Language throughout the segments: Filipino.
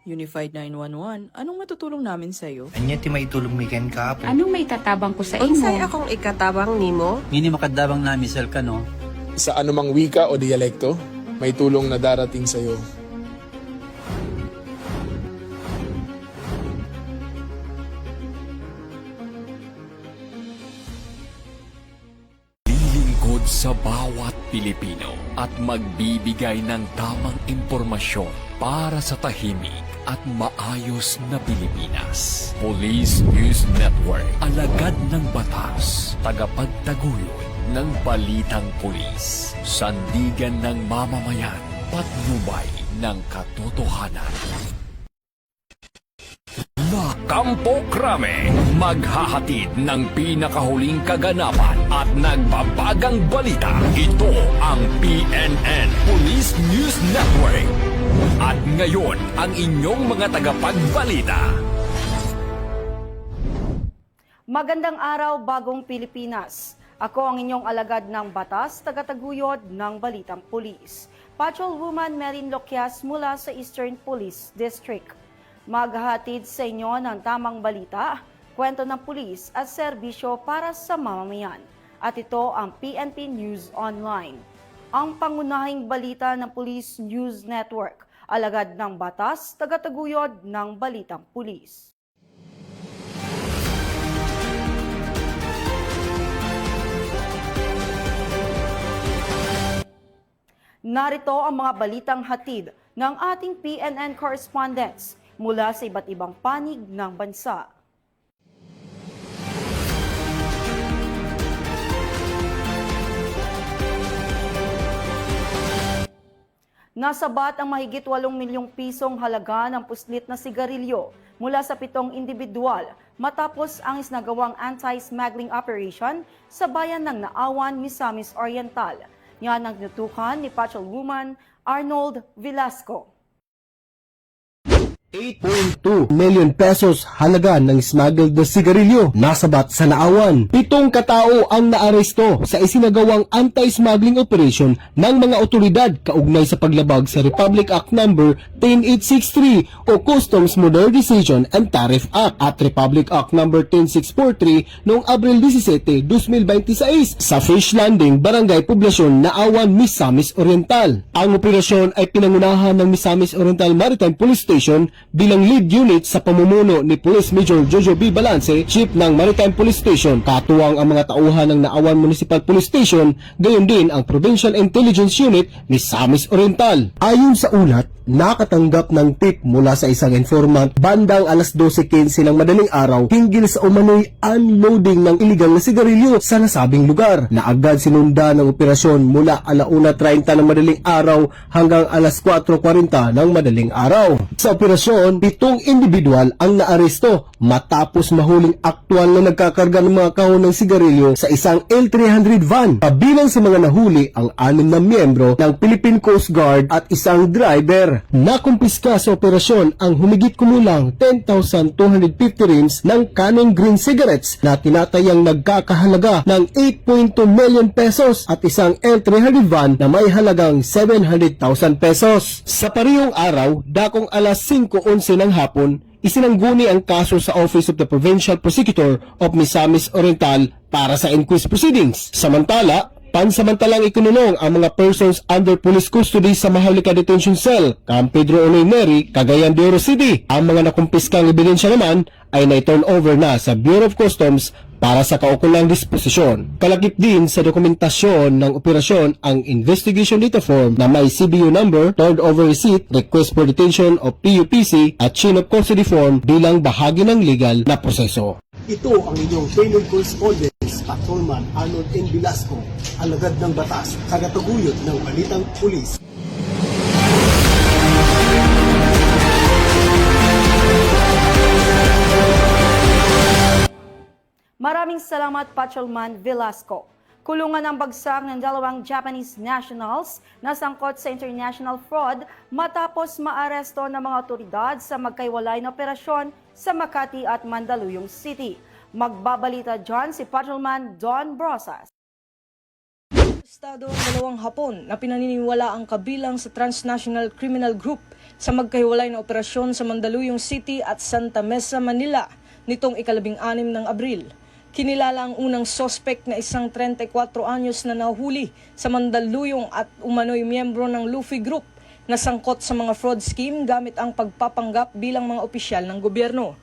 Unified 911, anong matutulong namin sa'yo? Anya ti maitulong mi ken kapo. Anong may tatabang ko sa imo? Unsay akong ikatabang nimo? Ngini makadabang na misal ka no. Sa anumang wika o dialekto, may tulong na darating sa iyo. Lilingkod sa bawat Pilipino at magbibigay ng tamang impormasyon para sa tahimik at maayos na Pilipinas. Police News Network, alagad ng batas, tagapagtaguyod ng balitang pulis, sandigan ng mamamayan, patnubay ng katotohanan. La Campo Crame, maghahatid ng pinakahuling kaganapan at nagbabagang balita. Ito ang PNN Police News Network. At ngayon, ang inyong mga tagapagbalita. Magandang araw, bagong Pilipinas. Ako ang inyong alagad ng batas, tagataguyod ng Balitang Pulis. Patrolwoman Merin Loquias mula sa Eastern Police District. Maghahatid sa inyo ng tamang balita, kwento ng pulis at serbisyo para sa mamamayan. At ito ang PNP News Online. Ang pangunahing balita ng Police News Network, alagad ng batas, tagataguyod ng Balitang Pulis. Narito ang mga balitang hatid ng ating PNN correspondents mula sa iba't ibang panig ng bansa. Nasabat ang mahigit 8 milyong pisong halaga ng puslit na sigarilyo mula sa 7 individual matapos ang isnagawang anti-smuggling operation sa bayan ng Naawan, Misamis Oriental. Yan ang tinutukan ni Patrolwoman Arnold Velasco. 8.2 million pesos halaga ng smuggled na sigarilyo nasabat sa Naawan. 7 katao ang naaresto sa isinagawang anti-smuggling operation ng mga otoridad kaugnay sa paglabag sa Republic Act No. 10863 o Customs Modernization and Tariff Act at Republic Act No. 10643 noong Abril 17, 2026 sa Fish Landing, Barangay Poblasyon, Naawan, Misamis Oriental. Ang operasyon ay pinangunahan ng Misamis Oriental Maritime Police Station bilang lead unit sa pamumuno ni Police Major Jojo B. Balance, Chief ng Maritime Police Station. Katuwang ang mga tauhan ng Naawan Municipal Police Station, gayon din ang Provincial Intelligence Unit ni Misamis Oriental. Ayon sa ulat, nakatanggap ng tip mula sa isang informant bandang alas 12:15 ng madaling araw hinggil sa umano'y unloading ng iligal na sigarilyo sa nasabing lugar, na agad sinunda ng operasyon mula 1:30 ng madaling araw hanggang alas 4:40 ng madaling araw. Sa operasyon, 7 individual ang naaresto matapos mahuling aktwal na nagkakarga ng mga kahon ng sigarilyo sa isang L300 van. Kabilang sa mga nahuli ang 6 na miyembro ng Philippine Coast Guard at isang driver. Nakumpiska sa operasyon ang humigit kumulang 10,250 rims ng Canon Green cigarettes na tinatayang nagkakahalaga ng 8.2 million pesos at isang L300 van na may halagang 700,000 pesos. Sa parehong araw, dakong alas 5:11 ng hapon, isinangguni ang kaso sa Office of the Provincial Prosecutor of Misamis Oriental para sa inquest proceedings. Samantala, pansamantalang ikinulong ang mga persons under police custody sa Maharlika Detention Cell, Camp Pedro Oloy Neri, Cagayan de Oro City. Ang mga nakumpiskang ebidensya naman ay na-turn over na sa Bureau of Customs para sa kaukulang disposisyon. Kalakip din sa dokumentasyon ng operasyon ang Investigation Data Form na may CBU number, turned over receipt, request for detention of PUPC at chain of custody form bilang bahagi ng legal na proseso. Ito ang inyong tailored correspondence, Patrolman Arnold N. Velasco, alagad ng batas, tagataguyod ng Balitang Pulis. Maraming salamat, Patrolman Velasco. Kulungan ang bagsak ng 2 Japanese nationals na sangkot sa international fraud matapos maaresto ng mga otoridad sa magkaiwalay na operasyon sa Makati at Mandaluyong City. Magbabalita dyan si Patrolman Don Brosas. Arestado ang dalawang Hapon na pinaniniwala ang kabilang sa Transnational Criminal Group sa magkahiwalay na operasyon sa Mandaluyong City at Santa Mesa, Manila nitong ika-16 ng Abril. Kinilala ang unang suspect na isang 34 anyos na nahuli sa Mandaluyong at umano'y miyembro ng Luffy Group na sangkot sa mga fraud scheme gamit ang pagpapanggap bilang mga opisyal ng gobyerno.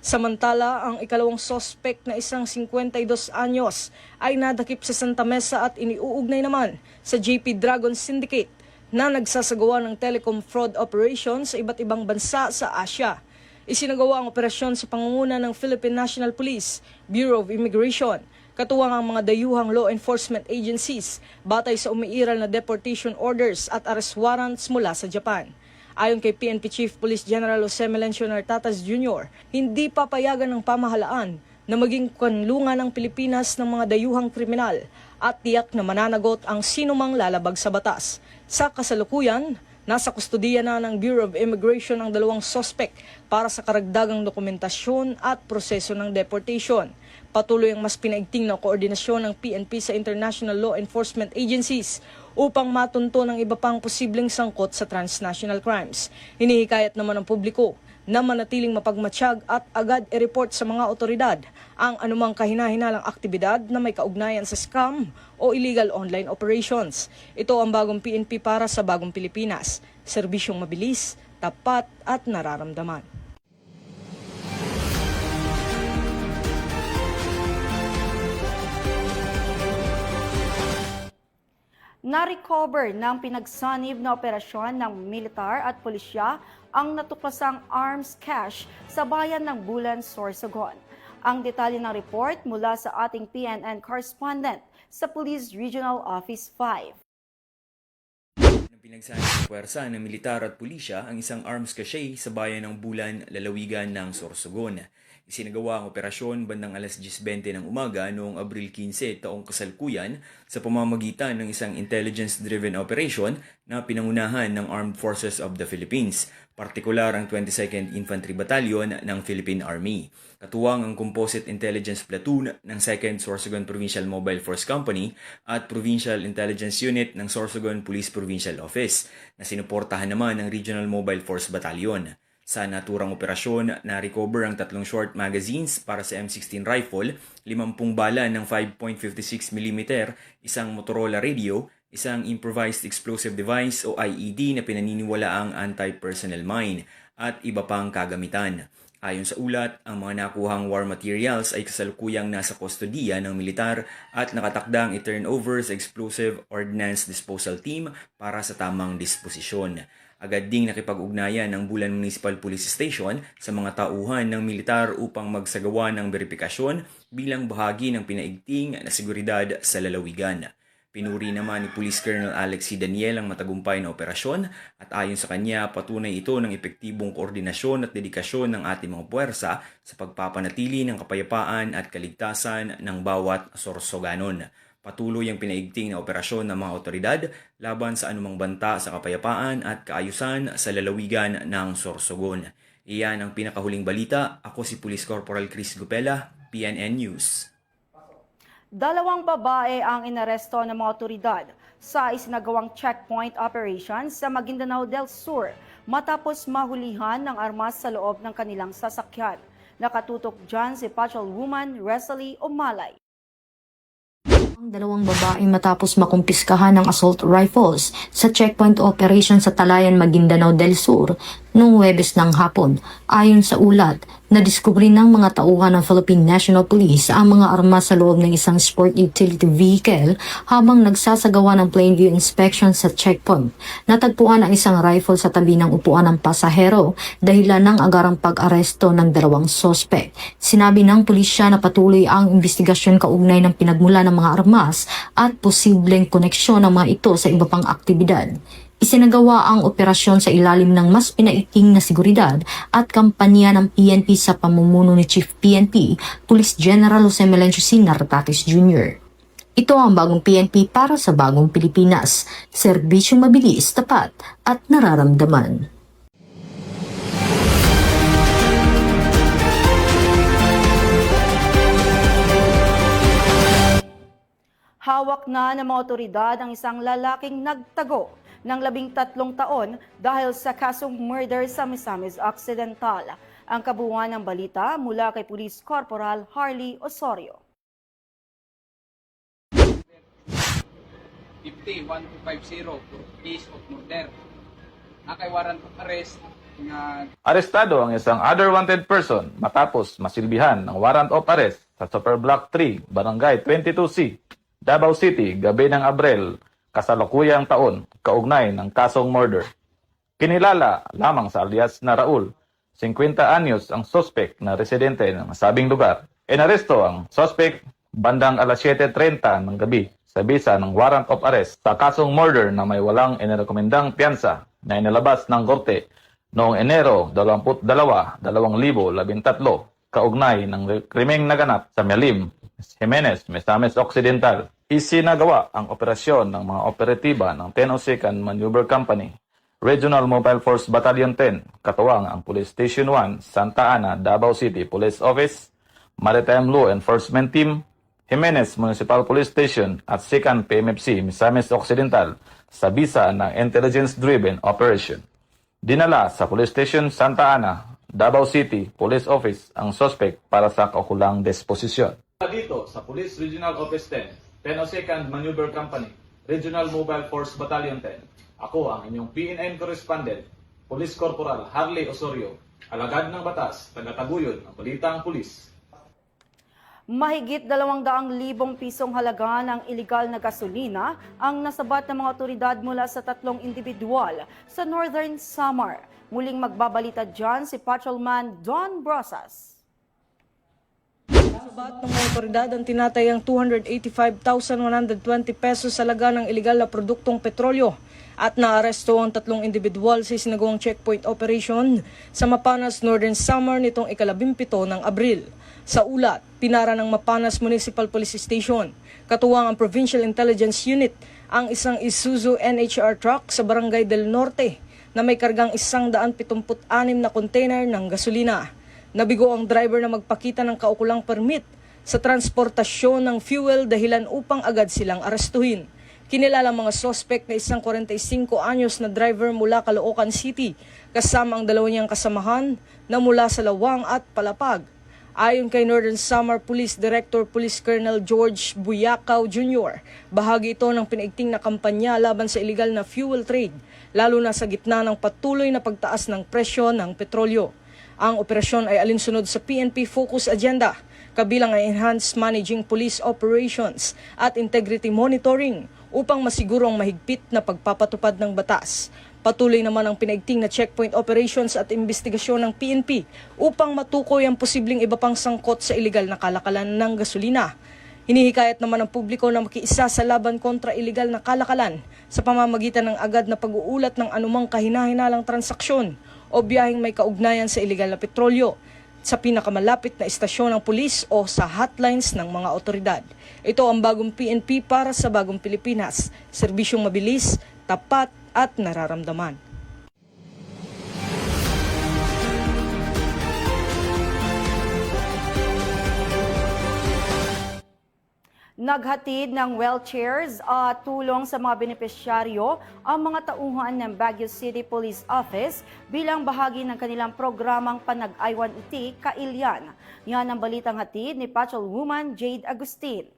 Samantala, ang ikalawang suspect na isang 52 anyos ay nadakip sa Santa Mesa at iniuugnay naman sa JP Dragon Syndicate na nagsasagawa ng telecom fraud operation sa iba't ibang bansa sa Asia. Isinagawa ang operasyon sa pangunguna ng Philippine National Police, Bureau of Immigration, katuwang ang mga dayuhang law enforcement agencies batay sa umiiral na deportation orders at arrest warrants mula sa Japan. Ayon kay PNP Chief Police General Jose Melencio Nartatas Jr., hindi papayagan ng pamahalaan na maging kanlungan ng Pilipinas ng mga dayuhang kriminal at tiyak na mananagot ang sinumang lalabag sa batas. Sa kasalukuyan, nasa kustudiya na ng Bureau of Immigration ang dalawang suspect para sa karagdagang dokumentasyon at proseso ng deportation. Patuloy ang mas pinaigting na koordinasyon ng PNP sa international law enforcement agencies upang matunto ng iba pang posibleng sangkot sa transnational crimes. Hinihikayat naman ng publiko na manatiling mapagmatsyag at agad i-report sa mga otoridad ang anumang kahina-hinalang aktibidad na may kaugnayan sa scam o illegal online operations. Ito ang bagong PNP para sa bagong Pilipinas. Serbisyong mabilis, tapat at nararamdaman. Na-recover ng pinagsanib na operasyon ng militar at pulisya ang natuklasang arms cache sa bayan ng Bulan, Sorsogon. Ang detalye ng report mula sa ating PNN correspondent sa Police Regional Office 5. Pinagsanib ng puwersa ng militar at pulisya ang isang arms cache sa bayan ng Bulan, lalawigan ng Sorsogon. Isinagawa ang operasyon bandang alas 10:20 ng umaga noong Abril 15 taong kasalukuyan sa pamamagitan ng isang intelligence-driven operation na pinangunahan ng Armed Forces of the Philippines, partikular ang 22nd Infantry Battalion ng Philippine Army. Katuwang ang Composite Intelligence Platoon ng 2nd Sorsogon Provincial Mobile Force Company at Provincial Intelligence Unit ng Sorsogon Police Provincial Office na sinuportahan naman ng Regional Mobile Force Battalion. Sa naturang operasyon, na-recover ang 3 short magazines para sa M16 rifle, 50 bala ng 5.56mm, isang Motorola radio, isang Improvised Explosive Device o IED na pinaniniwalaang anti-personnel mine, at iba pang kagamitan. Ayon sa ulat, ang mga nakuhang war materials ay kasalukuyang nasa kustodiya ng militar at nakatakdang i-turn over sa Explosive Ordnance Disposal Team para sa tamang disposisyon. Agad ding nakipag-ugnayan ng Bulan Municipal Police Station sa mga tauhan ng militar upang magsagawa ng beripikasyon bilang bahagi ng pinaigting na seguridad sa lalawigan. Pinuri naman ni Police Colonel Alex C. Daniel ang matagumpay na operasyon at ayon sa kanya patunay ito ng epektibong koordinasyon at dedikasyon ng ating mga puwersa sa pagpapanatili ng kapayapaan at kaligtasan ng bawat Sorsoganon. Patuloy ang pinaigting na operasyon ng mga otoridad laban sa anumang banta sa kapayapaan at kaayusan sa lalawigan ng Sorsogon. Iyan ang pinakahuling balita. Ako si Police Corporal Chris Gupela, PNN News. 2 babae ang inaresto ng mga otoridad sa isinagawang checkpoint operation sa Maguindanao del Sur matapos mahulihan ng armas sa loob ng kanilang sasakyan. Nakatutok dyan si Patrolwoman Rosalie Umalay. Ang 2 babae matapos makumpiskahan ng assault rifles sa checkpoint operation sa Talayan, Maguindanao del Sur noong Huwebes ng hapon. Ayon sa ulat, nadiskubre ng mga tauhan ng Philippine National Police ang mga armas sa loob ng isang sport utility vehicle habang nagsasagawa ng plain view inspection sa checkpoint. Natagpuan ang isang rifle sa tabi ng upuan ng pasahero dahilan ng agarang pag-aresto ng 2 sospek. Sinabi ng pulisya na patuloy ang investigasyon kaugnay ng pinagmula ng mga armas at posibleng koneksyon ng mga ito sa iba pang aktibidad. Isinagawa ang operasyon sa ilalim ng mas pinaiking na seguridad at kampanya ng PNP sa pamumuno ni Chief PNP, Police General Jose Melencio Nartates Jr. Ito ang bagong PNP para sa bagong Pilipinas. Serbisyong mabilis, tapat at nararamdaman. Hawak na ng mga otoridad ang isang lalaking nagtago ng 13 taon dahil sa kasong murder sa Misamis Occidental. Ang kabuuan ng balita mula kay Police Corporal Harley Osorio. 1250 case of murder. Nakay warrant of arrest nga Arestado ang isang other wanted person matapos masilbihan ng warrant of arrest sa Super Block 3, Barangay 22C, Davao City, gabi ng Abril, kasalukuyang taon, kaugnay ng kasong murder. Kinilala lamang sa alias na Raul, 50 anyos ang suspect na residente ng nasabing lugar. Inaresto ang suspect bandang alas 7:30 ng gabi sa bisa ng warrant of arrest sa kasong murder na may walang inirekomendang piyansa na inilabas ng korte noong Enero 22, 2013 kaugnay ng krimeng naganap sa Mialim, Jimenez, Misamis Occidental. Isinagawa ang operasyon ng mga operatiba ng 1002nd Maneuver Company, Regional Mobile Force Battalion 10, katuwang ang Police Station 1, Santa Ana, Davao City Police Office, Maritime Law Enforcement Team, Jimenez Municipal Police Station at 2nd PMFC, Misamis Occidental sa bisa ng intelligence-driven operation. Dinala sa Police Station Santa Ana, Davao City Police Office ang suspect para sa kaukulang disposisyon. Dito sa Police Regional Office 10, 1002nd Maneuver Company, Regional Mobile Force Battalion 10. Ako ang inyong PNN correspondent, Police Corporal Harley Osorio, alagad ng batas, tagataguyod ng Balitang Pulis. Mahigit 200,000 pisong halaga ng iligal na gasolina ang nasabat ng mga otoridad mula sa 3 individual sa Northern Samar. Muling magbabalita dyan si Patrolman Don Brosas. Nasabat ng mga otoridad ang tinatayang 285,120 pesos halaga ng iligal na produktong petrolyo at naaresto ang 3 individual sa isinagawang checkpoint operation sa Mapanas, Northern Samar nitong ika-17 ng Abril. Sa ulat, pinara ng Mapanas Municipal Police Station, katuwang ang Provincial Intelligence Unit, ang isang Isuzu NHR truck sa Barangay del Norte na may kargang 176 na container ng gasolina. Nabigo ang driver na magpakita ng kaukulang permit sa transportasyon ng fuel dahilan upang agad silang arestuhin. Kinilala mga suspect na isang 45 anyos na driver mula Caloocan City kasama ang 2 niyang kasamahan na mula sa Lawang at Palapag. Ayon kay Northern Samar Police Director Police Colonel George Buyakaw Jr., bahagi ito ng pinaigting na kampanya laban sa illegal na fuel trade, lalo na sa gitna ng patuloy na pagtaas ng presyo ng petrolyo. Ang operasyon ay alinsunod sa PNP Focus Agenda, kabilang ang Enhanced Managing Police Operations at Integrity Monitoring upang masiguro ang mahigpit na pagpapatupad ng batas. Patuloy naman ang pinaigting na checkpoint operations at investigasyon ng PNP upang matukoy ang posibleng iba pang sangkot sa iligal na kalakalan ng gasolina. Hinihikayat naman ang publiko na makiisa sa laban kontra iligal na kalakalan sa pamamagitan ng agad na pag-uulat ng anumang kahinahinalang transaksyon o biyaheng may kaugnayan sa iligal na petrolyo sa pinakamalapit na istasyon ng pulis o sa hotlines ng mga otoridad. Ito ang bagong PNP para sa bagong Pilipinas, serbisyong mabilis, tapat at nararamdaman. Naghatid ng wheelchairs at tulong sa mga benepisyaryo ang mga tauhan ng Baguio City Police Office bilang bahagi ng kanilang programang Panag-aywan Iti Kailian. Yan ang balitang hatid ni Patrolwoman Jade Agustin.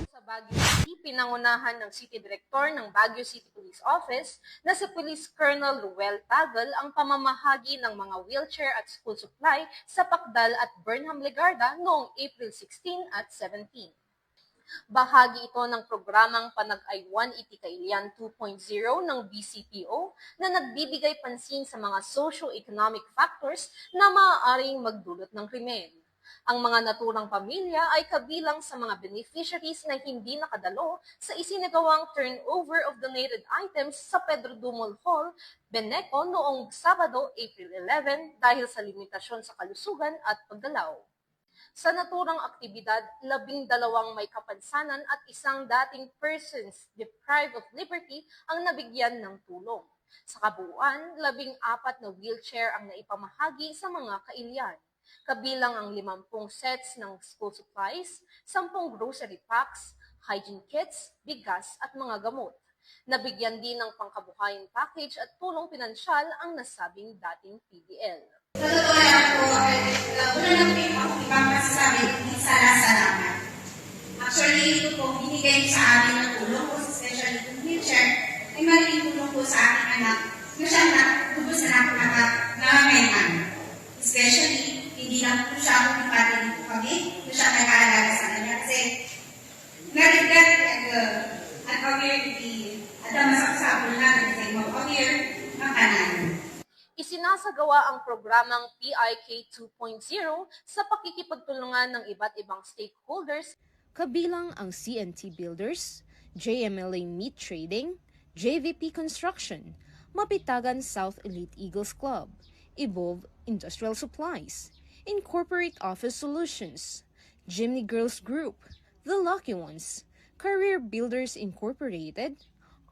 Sa Baguio City, pinangunahan ng City Director ng Baguio City Police Office na si Police Colonel Ruel Tagal ang pamamahagi ng mga wheelchair at school supply sa Pacdal at Burnham Legarda noong April 16 at 17. Bahagi ito ng programang Panag-aywan Iti Kailian 2.0 ng BCPO na nagbibigay pansin sa mga socio-economic factors na maaaring magdulot ng krimen. Ang mga naturang pamilya ay kabilang sa mga beneficiaries na hindi nakadalo sa isinagawang turnover of donated items sa Pedro Dumol Hall, Beneco noong Sabado, April 11 dahil sa limitasyon sa kalusugan at paggalaw. Sa naturang aktibidad, 12 may kapansanan at isang dating persons deprived of liberty ang nabigyan ng tulong. Sa kabuuan, 14 na wheelchair ang naipamahagi sa mga kailian. Kabilang ang 50 sets ng school supplies, 10 grocery packs, hygiene kits, bigas at mga gamot. Nabigyan din ng pangkabuhayan package at tulong pinansyal ang nasabing dating PDL. Sa totoo lang po, una lang po yung ipapasa sa amin, salamat. Actually, ito po, binigay sa amin ng tulong po, especially yung wheelchair, ay malaking tulong po sa aking anak na siya lubos na nakangailangan. Especially, hindi lang po siya kung ipatid po kami, na siya nag-aalaga sa kanya. Kasi, narigat at aware at ang masakasabol natin sa imong aware ng kanan. Isinasagawa ang programang PIK 2.0 sa pakikipagtulungan ng iba't ibang stakeholders, kabilang ang CNT Builders, JMLA Meat Trading, JVP Construction, Mapitagan South Elite Eagles Club, Evolve Industrial Supplies, Incorporate Office Solutions, Jimny Girls Group, The Lucky Ones, Career Builders Incorporated,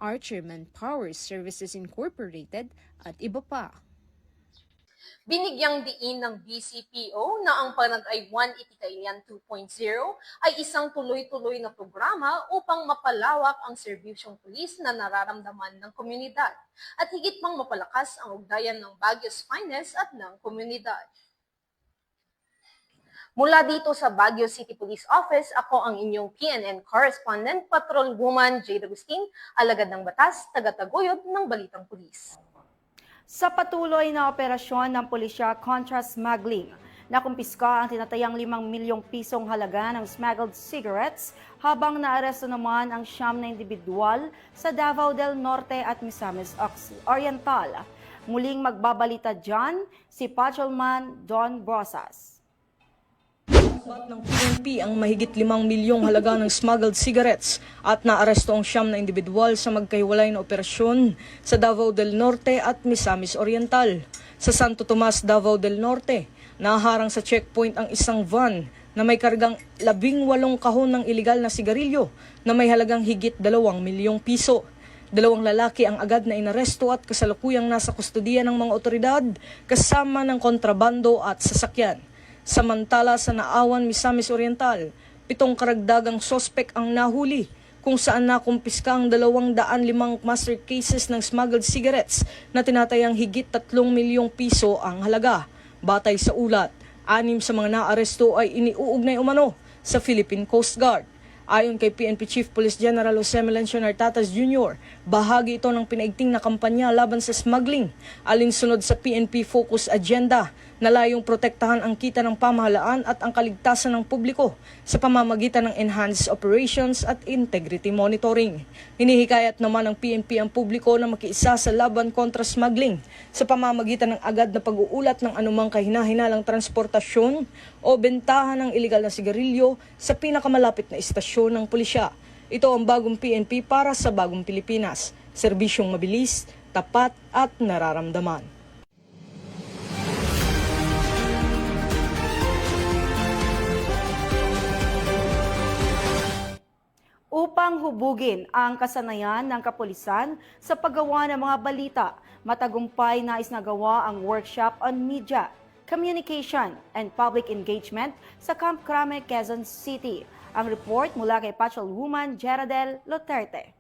Archer Manpower Services Incorporated, at iba pa. Binigyang diin ng BCPO na ang Panagaywan Itikailan 2.0 ay isang tuloy-tuloy na programa upang mapalawak ang serbisyong pulis na nararamdaman ng komunidad at higit pang mapalakas ang ugnayan ng Baguio's finest at ng komunidad. Mula dito sa Baguio City Police Office, ako ang inyong PNN correspondent, Patrolwoman Jade Agustin, alagad ng batas, taga-taguyod ng Balitang Pulis. Sa patuloy na operasyon ng pulisya kontra smuggling, nakumpiska ang tinatayang 5 milyong pisong halaga ng smuggled cigarettes habang naaresto naman ang 9 na individual sa Davao del Norte at Misamis Oriental. Muling magbabalita dyan si Patrolman Don Brosas. Bat ng PNP ang mahigit 5 milyong halaga ng smuggled cigarettes at naaresto ang 9 na individual sa magkahiwalay na operasyon sa Davao del Norte at Misamis Oriental. Sa Santo Tomas, Davao del Norte, naharang sa checkpoint ang isang van na may kargang 18 kahon ng ilegal na sigarilyo na may halagang higit 2 milyong piso. 2 lalaki ang agad na inaresto at kasalukuyang nasa kustudiya ng mga otoridad kasama ng kontrabando at sasakyan. Samantala sa Naawan, Misamis Oriental, 7 karagdagang sospek ang nahuli kung saan nakumpiska ang 205 master cases ng smuggled cigarettes na tinatayang higit 3 milyong piso ang halaga. Batay sa ulat, 6 sa mga naaresto ay iniuugnay umano sa Philippine Coast Guard. Ayon kay PNP Chief Police General Jose Melencio Nartatas Jr., bahagi ito ng pinaigting na kampanya laban sa smuggling, alinsunod sa PNP Focus Agenda na layong protektahan ang kita ng pamahalaan at ang kaligtasan ng publiko sa pamamagitan ng enhanced operations at integrity monitoring. Hinihikayat naman ng PNP ang publiko na makiisa sa laban kontra smuggling sa pamamagitan ng agad na pag-uulat ng anumang kahinahinalang transportasyon o bentahan ng ilegal na sigarilyo sa pinakamalapit na istasyon ng pulisya. Ito ang bagong PNP para sa bagong Pilipinas. Serbisyong mabilis, tapat at nararamdaman. Upang hubugin ang kasanayan ng kapulisan sa paggawa ng mga balita, matagumpay na isnagawa ang workshop on media, communication, and public engagement sa Camp Crame, Quezon City. Ang report mula kay Patrolwoman Jeradel Luterte.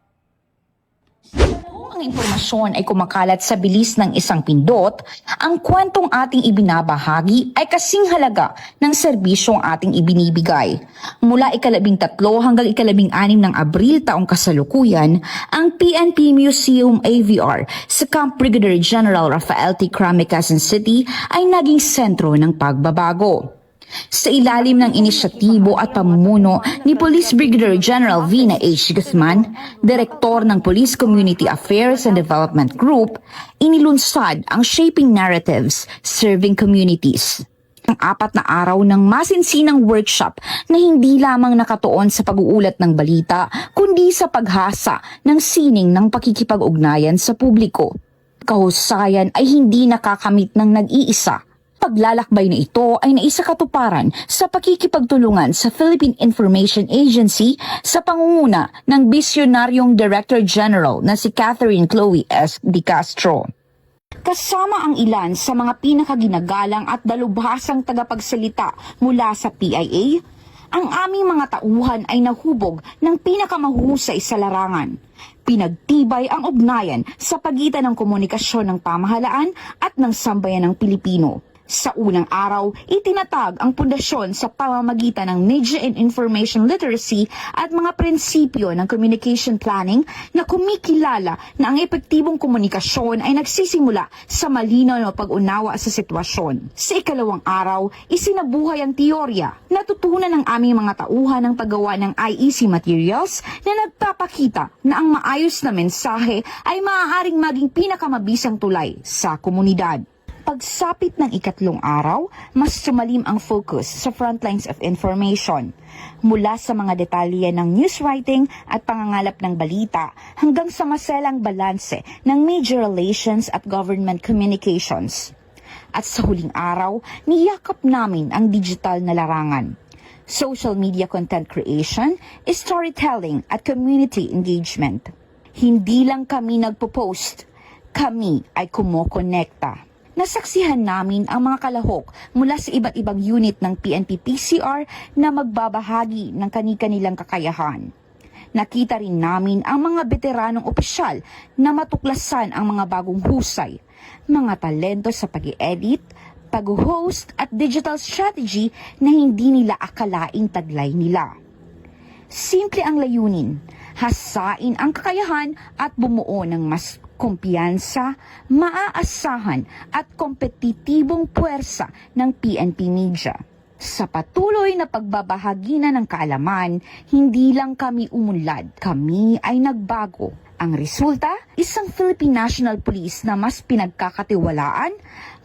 Kung ang impormasyon ay kumakalat sa bilis ng isang pindot, ang kwentong ating ibinabahagi ay kasing halaga ng serbisyong ating ibinibigay. Mula 13 hanggang 16 ng Abril taong kasalukuyan, ang PNP Museum AVR sa Camp Brigadier General Rafael T. Crame, Quezon City ay naging sentro ng pagbabago. Sa ilalim ng inisyatibo at pamumuno ni Police Brigadier General Vina H. Guzman, Direktor ng Police Community Affairs and Development Group, inilunsad ang Shaping Narratives, Serving Communities. Ang 4 na araw ng masinsinang workshop na hindi lamang nakatuon sa pag-uulat ng balita, kundi sa paghasa ng sining ng pakikipag-ugnayan sa publiko. Kahusayan ay hindi nakakamit ng nag-iisa. Paglalakbay na ito ay naisakatuparan sa pakikipagtulungan sa Philippine Information Agency sa pangunguna ng bisyonaryong Director General na si Catherine Chloe S. De Castro. Kasama ang ilan sa mga pinakaginagalang at dalubhasang tagapagsalita mula sa PIA, ang aming mga tauhan ay nahubog ng pinakamahusay sa larangan. Pinagtibay ang ugnayan sa pagitan ng komunikasyon ng pamahalaan at ng sambayan ng Pilipino. Sa unang araw, itinatag ang pundasyon sa pamamagitan ng Media and Information Literacy at mga prinsipyo ng communication planning na kumikilala na ang epektibong komunikasyon ay nagsisimula sa malinaw na pag-unawa sa sitwasyon. Sa ikalawang araw, isinabuhay ang teorya. Natutunan ng aming mga tauhan ng paggawa ng IEC materials na nagpapakita na ang maayos na mensahe ay maaaring maging pinakamabisang tulay sa komunidad. Pagsapit ng ikatlong araw, mas sumalim ang focus sa frontlines of information. Mula sa mga detalye ng news writing at pangangalap ng balita hanggang sa maselang balanse ng media relations at government communications. At sa huling araw, niyakap namin ang digital na larangan. Social media content creation, storytelling at community engagement. Hindi lang kami nagpo-post, kami ay kumokonekta. Nasaksihan namin ang mga kalahok mula sa iba't ibang unit ng PNP-PCR na magbabahagi ng kani-kanilang kakayahan. Nakita rin namin ang mga veteranong opisyal na matuklasan ang mga bagong husay, mga talento sa pag-edit, pag-host at digital strategy na hindi nila akalaing taglay nila. Simple ang layunin, hasain ang kakayahan at bumuo ng mas kumpiyansa, maaasahan at kompetitibong puwersa ng PNP Media. Sa patuloy na pagbabahagi na ng kaalaman, hindi lang kami umunlad, kami ay nagbago. Ang resulta, isang Philippine National Police na mas pinagkakatiwalaan,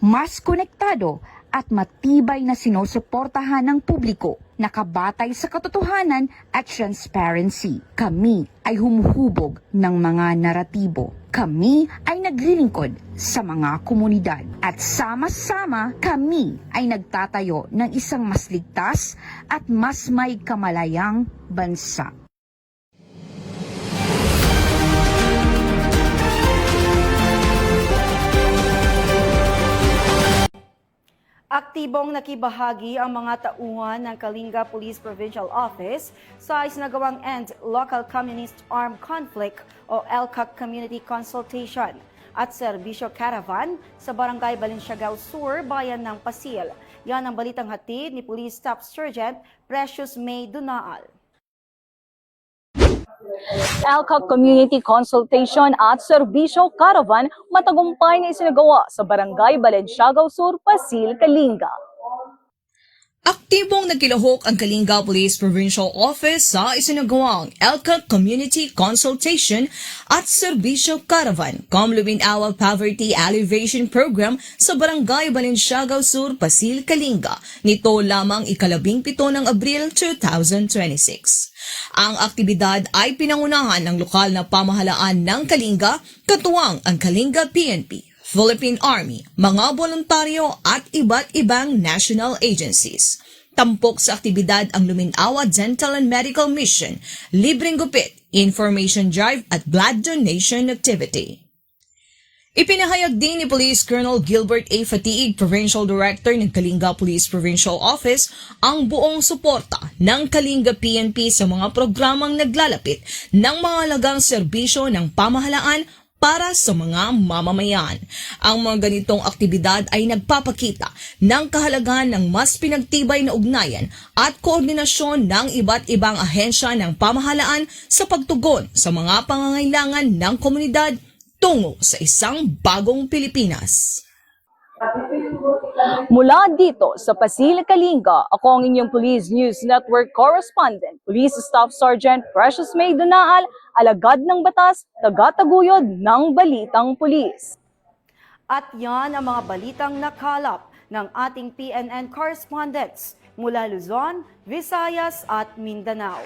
mas konektado at matibay na sinusuportahan ng publiko, nakabatay sa katotohanan at transparency. Kami ay humuhubog ng mga naratibo. Kami ay naglilingkod sa mga komunidad. At sama-sama, kami ay nagtatayo ng isang mas ligtas at mas may kamalayang bansa. Aktibong nakibahagi ang mga tauhan ng Kalinga Police Provincial Office sa isinagawang End Local Communist Armed Conflict o LCOC Community Consultation at Serbisyo Caravan sa Barangay Balenciaga Sur, Bayan ng Pasil. Yan ang balitang hatid ni Police Staff Sergeant Precious May Dunaal. LCOC Community Consultation at Serbisyo Caravan matagumpay na isinagawa sa Barangay Balenciaga Sur, Pasil, Kalinga. Aktibong nagkilahok ang Kalinga Police Provincial Office sa isinagawang LCOC Community Consultation at Serbisyo Caravan Kamlubin-Awa Poverty Alleviation Program sa Barangay Balenciaga Sur, Pasil, Kalinga nito lamang ika-17 ng Abril 2026. Ang aktibidad ay pinangunahan ng lokal na pamahalaan ng Kalinga, katuwang ang Kalinga PNP, Philippine Army, mga voluntaryo at iba't ibang national agencies. Tampok sa aktibidad ang Luminawa Dental and Medical Mission, libreng gupit, information drive at blood donation activity. Ipinahayag din ni Police Colonel Gilbert A. Fatiig, Provincial Director ng Kalinga Police Provincial Office, ang buong suporta ng Kalinga PNP sa mga programang naglalapit ng mga halagang serbisyo ng pamahalaan para sa mga mamamayan. Ang mga ganitong aktibidad ay nagpapakita ng kahalagahan ng mas pinagtibay na ugnayan at koordinasyon ng iba't ibang ahensya ng pamahalaan sa pagtugon sa mga pangangailangan ng komunidad tungo sa isang bagong Pilipinas. Mula dito sa Pasil, Kalinga, ako ang inyong Police News Network Correspondent, Police Staff Sergeant Precious May Dunaal, alagad ng batas, taga-taguyod ng balitang pulis. At yan ang mga balitang nakalap ng ating PNN correspondents mula Luzon, Visayas at Mindanao.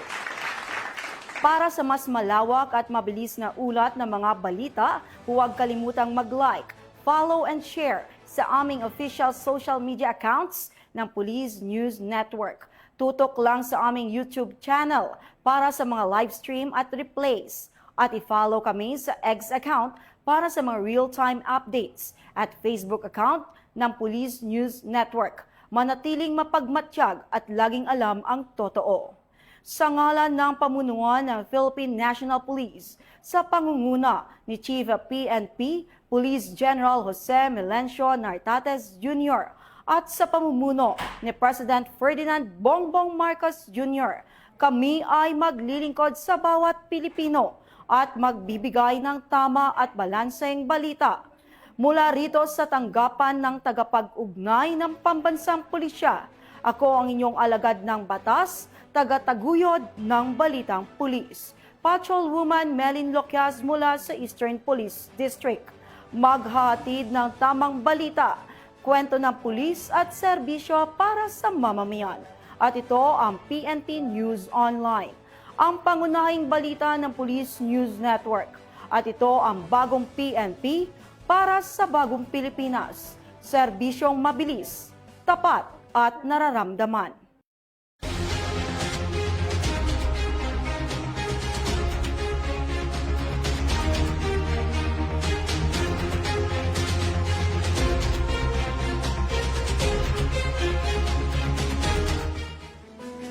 Para sa mas malawak at mabilis na ulat ng mga balita, huwag kalimutang mag-like, follow and share sa aming official social media accounts ng Police News Network. Tutok lang sa aming YouTube channel para sa mga live stream at replays. At i-follow kami sa X account para sa mga real-time updates at Facebook account ng Police News Network. manatiling mapagmatyag at laging alam ang totoo. Sa ngalan ng pamunuan ng Philippine National Police, sa pangunguna ni Chief of PNP, Police General Jose Melencio Nartates Jr. at sa pamumuno ni President Ferdinand Bongbong Marcos Jr., kami ay maglilingkod sa bawat Pilipino at magbibigay ng tama at balanseng balita. Mula rito sa tanggapan ng tagapag-ugnay ng Pambansang Pulisya, ako ang inyong alagad ng batas, tagataguyod ng Balitang Pulis, Patrolwoman Melin Loquias mula sa Eastern Police District. Maghahatid ng tamang balita, kwento ng pulis at serbisyo para sa mamamayan. At ito ang PNP News Online, ang pangunahing balita ng Police News Network. At ito ang bagong PNP para sa bagong Pilipinas. Serbisyong mabilis, tapat at nararamdaman.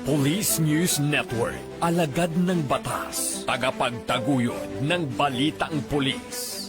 Police News Network, alagad ng batas, tagapagtaguyod ng balitang pulis.